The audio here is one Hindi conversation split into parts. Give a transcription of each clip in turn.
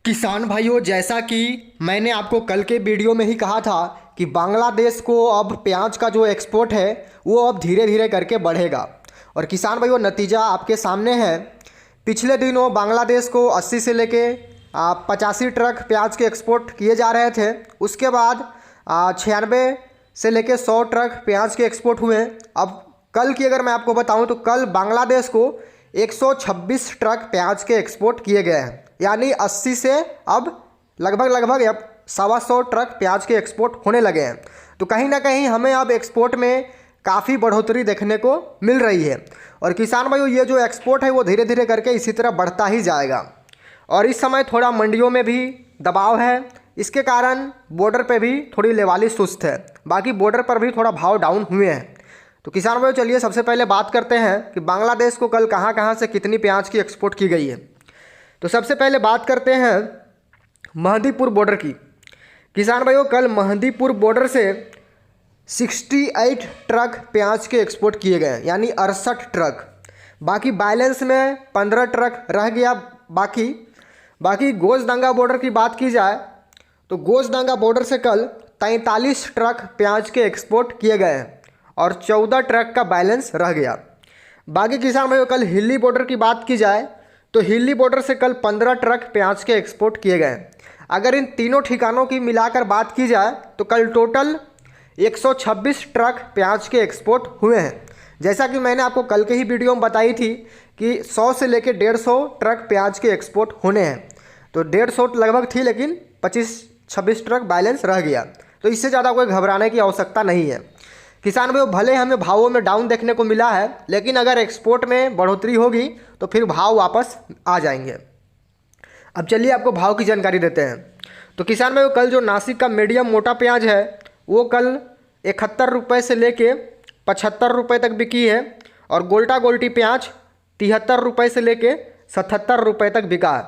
किसान भाइयों, जैसा कि मैंने आपको कल के वीडियो में ही कहा था कि बांग्लादेश को अब प्याज का जो एक्सपोर्ट है वो अब धीरे धीरे करके बढ़ेगा। और किसान भाइयों, नतीजा आपके सामने है। पिछले दिनों बांग्लादेश को 80 से लेके 85 ट्रक प्याज के एक्सपोर्ट किए जा रहे थे। उसके बाद 96 से लेके 100 ट्रक प्याज के एक्सपोर्ट हुए। अब कल की अगर मैं आपको बताऊं तो कल बांग्लादेश को 126 ट्रक प्याज के एक्सपोर्ट किए गए हैं। यानी 80 से अब लगभग अब 125 ट्रक प्याज के एक्सपोर्ट होने लगे हैं। तो कहीं ना कहीं हमें अब एक्सपोर्ट में काफ़ी बढ़ोतरी देखने को मिल रही है। और किसान भाइयों, ये जो एक्सपोर्ट है वो धीरे धीरे करके इसी तरह बढ़ता ही जाएगा। और इस समय थोड़ा मंडियों में भी दबाव है, इसके कारण बॉर्डर पे भी थोड़ी लेवाली सुस्त है। बाकी बॉर्डर पर भी थोड़ा भाव डाउन हुए हैं। तो किसान भाइयों, चलिए सबसे पहले बात करते हैं कि बांग्लादेश को कल कहाँ कहाँ से कितनी प्याज की एक्सपोर्ट की गई है। तो सबसे पहले बात करते हैं महदीपुर बॉर्डर की। किसान भाइयों, कल महदीपुर बॉर्डर से 68 ट्रक प्याज के एक्सपोर्ट किए गए, यानी 68 ट्रक। बाकी बैलेंस में 15 ट्रक रह गया। बाकी गोजदंगा बॉर्डर की बात की जाए तो गोजदंगा बॉर्डर से कल 43 ट्रक प्याज के एक्सपोर्ट किए गए हैं और 14 ट्रक का बैलेंस रह गया। बाकी किसान भाइयों, कल हिल्ली बॉर्डर की बात की जाए तो हिल्ली बॉर्डर से कल 15 ट्रक प्याज के एक्सपोर्ट किए गए। अगर इन तीनों ठिकानों की मिलाकर बात की जाए तो कल टोटल 126 ट्रक प्याज के एक्सपोर्ट हुए हैं। जैसा कि मैंने आपको कल के ही वीडियो में बताई थी कि 100 से लेकर 150 ट्रक प्याज के एक्सपोर्ट होने हैं। तो 150 लगभग थी, लेकिन 25-26 ट्रक बैलेंस रह गया। तो इससे ज़्यादा कोई घबराने की आवश्यकता नहीं है। किसान भाइयों, भले हमें भावों में डाउन देखने को मिला है, लेकिन अगर एक्सपोर्ट में बढ़ोतरी होगी तो फिर भाव वापस आ जाएंगे। अब चलिए आपको भाव की जानकारी देते हैं। तो किसान भाइयों, कल जो नासिक का मीडियम मोटा प्याज है वो कल 71 रुपये से लेके 75 रुपये तक बिकी है। और गोल्टा गोल्टी प्याज 73 रुपये से लेके 77 रुपये तक बिका है।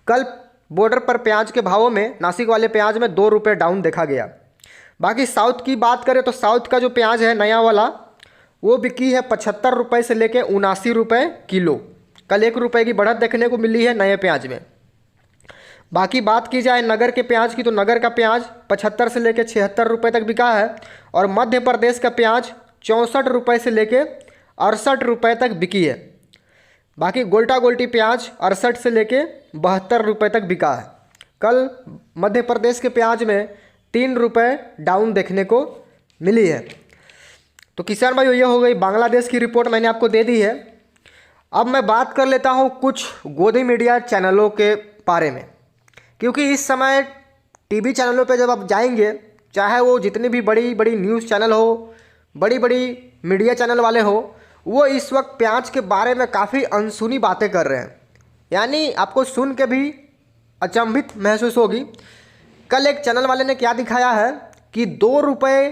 कल बॉर्डर पर प्याज के भावों में नासिक वाले प्याज में 2 रुपये डाउन देखा गया। बाकी साउथ की बात करें तो साउथ का जो प्याज है नया वाला वो बिकी है 75 रुपये से लेके 79 रुपये किलो। कल 1 रुपये की बढ़त देखने को मिली है नए प्याज में। बाकी बात की जाए नगर के प्याज की तो नगर का प्याज 75 से लेके 76 रुपये तक बिका है। और मध्य प्रदेश का प्याज 64 रुपये से लेके 68 रुपये तक बिकी है। बाकी गोल्टा गोल्टी प्याज 68 से लेके 72 रुपये तक बिका है। कल मध्य प्रदेश के प्याज में 3 रुपये डाउन देखने को मिली है। तो किसान भाइयों, ये हो गई बांग्लादेश की रिपोर्ट, मैंने आपको दे दी है। अब मैं बात कर लेता हूँ कुछ गोदी मीडिया चैनलों के बारे में, क्योंकि इस समय टीवी चैनलों पे जब आप जाएंगे, चाहे वो जितनी भी बड़ी बड़ी न्यूज़ चैनल हो, बड़ी बड़ी मीडिया चैनल वाले हो, वो इस वक्त प्याज के बारे में काफ़ी अनसुनी बातें कर रहे हैं। यानी आपको सुन के भी अचंभित महसूस होगी। कल एक चैनल वाले ने क्या दिखाया है कि 2 रुपये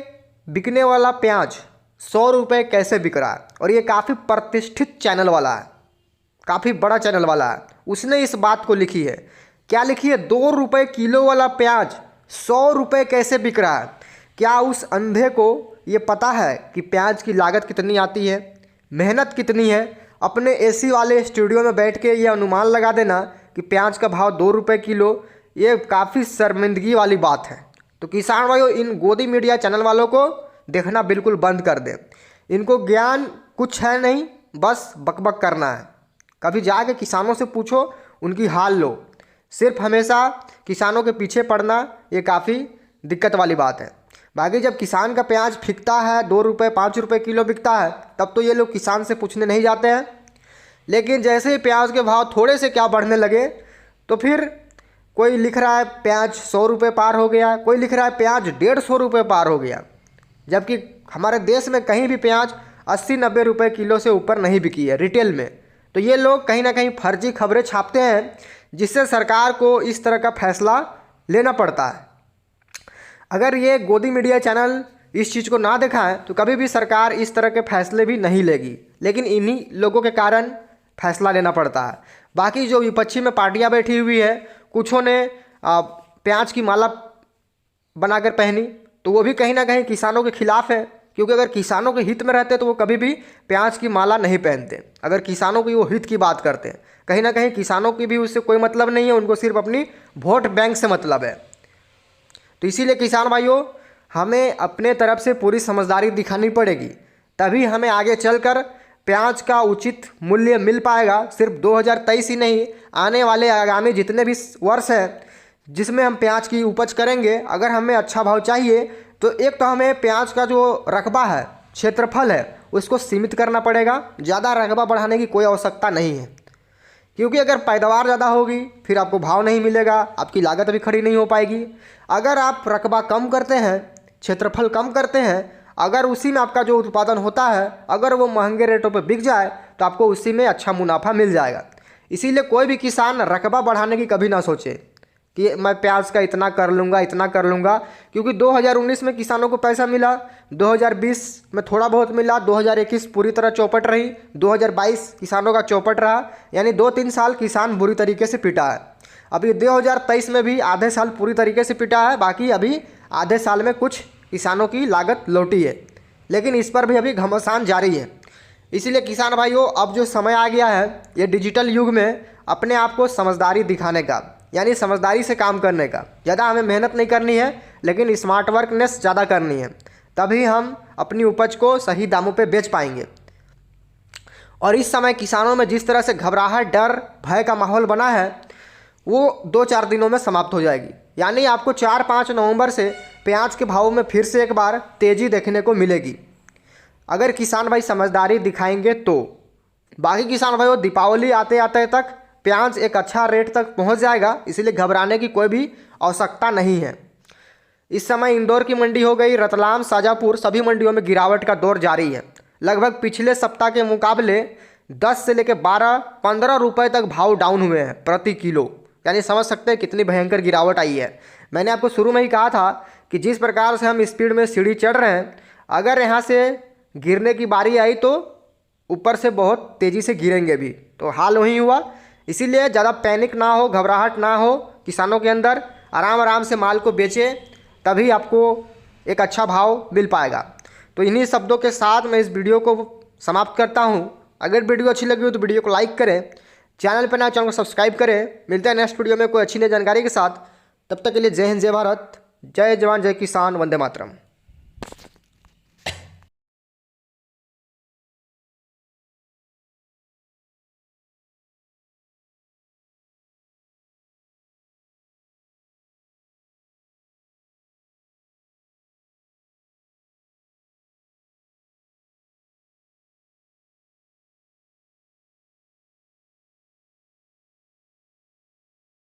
बिकने वाला प्याज 100 रुपये कैसे बिक रहा है। और ये काफ़ी प्रतिष्ठित चैनल वाला है, काफ़ी बड़ा चैनल वाला है। उसने इस बात को लिखी है। क्या लिखी है? 2 रुपये किलो वाला प्याज 100 रुपये कैसे बिक रहा है। क्या उस अंधे को ये पता है कि प्याज की लागत कितनी आती है, मेहनत कितनी है? अपने एसी वाले स्टूडियो में बैठ के ये अनुमान लगा देना कि प्याज का भाव 2 रुपये किलो, ये काफ़ी शर्मिंदगी वाली बात है। तो किसान भाइयों, इन गोदी मीडिया चैनल वालों को देखना बिल्कुल बंद कर दें। इनको ज्ञान कुछ है नहीं, बस बकबक करना है। कभी जाके किसानों से पूछो, उनकी हाल लो। सिर्फ हमेशा किसानों के पीछे पड़ना ये काफ़ी दिक्कत वाली बात है। बाकी जब किसान का प्याज बिकता है 2 रुपये 5 रुपये किलो बिकता है, तब तो ये लोग किसान से पूछने नहीं जाते हैं। लेकिन जैसे ही प्याज के भाव थोड़े से क्या बढ़ने लगे तो फिर कोई लिख रहा है प्याज 100 रुपये पार हो गया, कोई लिख रहा है प्याज 150 रुपये पार हो गया। जबकि हमारे देश में कहीं भी प्याज 80-90 रुपये किलो से ऊपर नहीं बिकी है रिटेल में। तो ये लोग कहीं ना कहीं फर्जी खबरें छापते हैं, जिससे सरकार को इस तरह का फैसला लेना पड़ता है। अगर ये गोदी मीडिया चैनल इस चीज़ को ना दिखाएं तो कभी भी सरकार इस तरह के फैसले भी नहीं लेगी, लेकिन इन्हीं लोगों के कारण फैसला लेना पड़ता है। बाकी जो विपक्षी में पार्टियां बैठी हुई है, कुछों ने प्याज की माला बनाकर पहनी, तो वो भी कहीं ना कहीं किसानों के खिलाफ है। क्योंकि अगर किसानों के हित में रहते तो वो कभी भी प्याज की माला नहीं पहनते। अगर किसानों की वो हित की बात करते हैं, कहीं ना कहीं किसानों की भी उससे कोई मतलब नहीं है, उनको सिर्फ अपनी वोट बैंक से मतलब है। तो इसीलिए किसान भाइयों, हमें अपने तरफ से पूरी समझदारी दिखानी पड़ेगी, तभी हमें आगे चलकर प्याज का उचित मूल्य मिल पाएगा। सिर्फ 2023 ही नहीं, आने वाले आगामी जितने भी वर्ष हैं जिसमें हम प्याज की उपज करेंगे, अगर हमें अच्छा भाव चाहिए तो एक तो हमें प्याज का जो रकबा है, क्षेत्रफल है, उसको सीमित करना पड़ेगा। ज़्यादा रकबा बढ़ाने की कोई आवश्यकता नहीं है, क्योंकि अगर पैदावार ज़्यादा होगी फिर आपको भाव नहीं मिलेगा, आपकी लागत भी खड़ी नहीं हो पाएगी। अगर आप रकबा कम करते हैं, क्षेत्रफल कम करते हैं, अगर उसी में आपका जो उत्पादन होता है अगर वो महंगे रेटों पर बिक जाए तो आपको उसी में अच्छा मुनाफा मिल जाएगा। इसीलिए कोई भी किसान रकबा बढ़ाने की कभी ना सोचे कि मैं प्याज का इतना कर लूँगा, इतना कर लूँगा, क्योंकि 2019 में किसानों को पैसा मिला, 2020 में थोड़ा बहुत मिला, 2021 पूरी तरह चौपट रही, 2022 किसानों का चौपट रहा, यानी 2-3 साल किसान बुरी तरीके से पिटा है। अभी 2023 में भी आधे साल पूरी तरीके से पिटा है, बाकी अभी आधे साल में कुछ किसानों की लागत लौटी है, लेकिन इस पर भी अभी घमासान जारी है। इसीलिए किसान भाइयों, अब जो समय आ गया है ये डिजिटल युग में अपने आप को समझदारी दिखाने का, यानी समझदारी से काम करने का। ज़्यादा हमें मेहनत नहीं करनी है, लेकिन स्मार्ट वर्कनेस ज़्यादा करनी है, तभी हम अपनी उपज को सही दामों पे बेच पाएंगे। और इस समय किसानों में जिस तरह से घबराहट, डर, भय का माहौल बना है वो 2-4 दिनों में समाप्त हो जाएगी। यानी आपको 4-5 नवंबर से प्याज के भावों में फिर से एक बार तेज़ी देखने को मिलेगी, अगर किसान भाई समझदारी दिखाएंगे तो। बाकी किसान भाइयों, दीपावली आते आते तक प्याज एक अच्छा रेट तक पहुंच जाएगा, इसलिए घबराने की कोई भी आवश्यकता नहीं है। इस समय इंदौर की मंडी हो गई, रतलाम, शाजापुर, सभी मंडियों में गिरावट का दौर जारी है। लगभग पिछले सप्ताह के मुकाबले 10 से लेकर 12-15 रुपये तक भाव डाउन हुए हैं प्रति किलो, यानी समझ सकते हैं कितनी भयंकर गिरावट आई है। मैंने आपको शुरू में ही कहा था कि जिस प्रकार से हम स्पीड में सीढ़ी चढ़ रहे हैं, अगर यहाँ से गिरने की बारी आई तो ऊपर से बहुत तेज़ी से गिरेंगे भी, तो हाल वही हुआ। इसीलिए ज़्यादा पैनिक ना हो, घबराहट ना हो किसानों के अंदर, आराम आराम से माल को बेचें, तभी आपको एक अच्छा भाव मिल पाएगा। तो इन्हीं शब्दों के साथ मैं इस वीडियो को समाप्त करता हूँ। अगर वीडियो अच्छी लगी हो तो वीडियो को लाइक करें, चैनल पर नए चैनल को सब्सक्राइब करें। मिलते हैं नेक्स्ट वीडियो में कोई अच्छी नई जानकारी के साथ। तब तक के लिए जय हिंद, जय भारत, जय जवान, जय किसान, वंदे मातरम।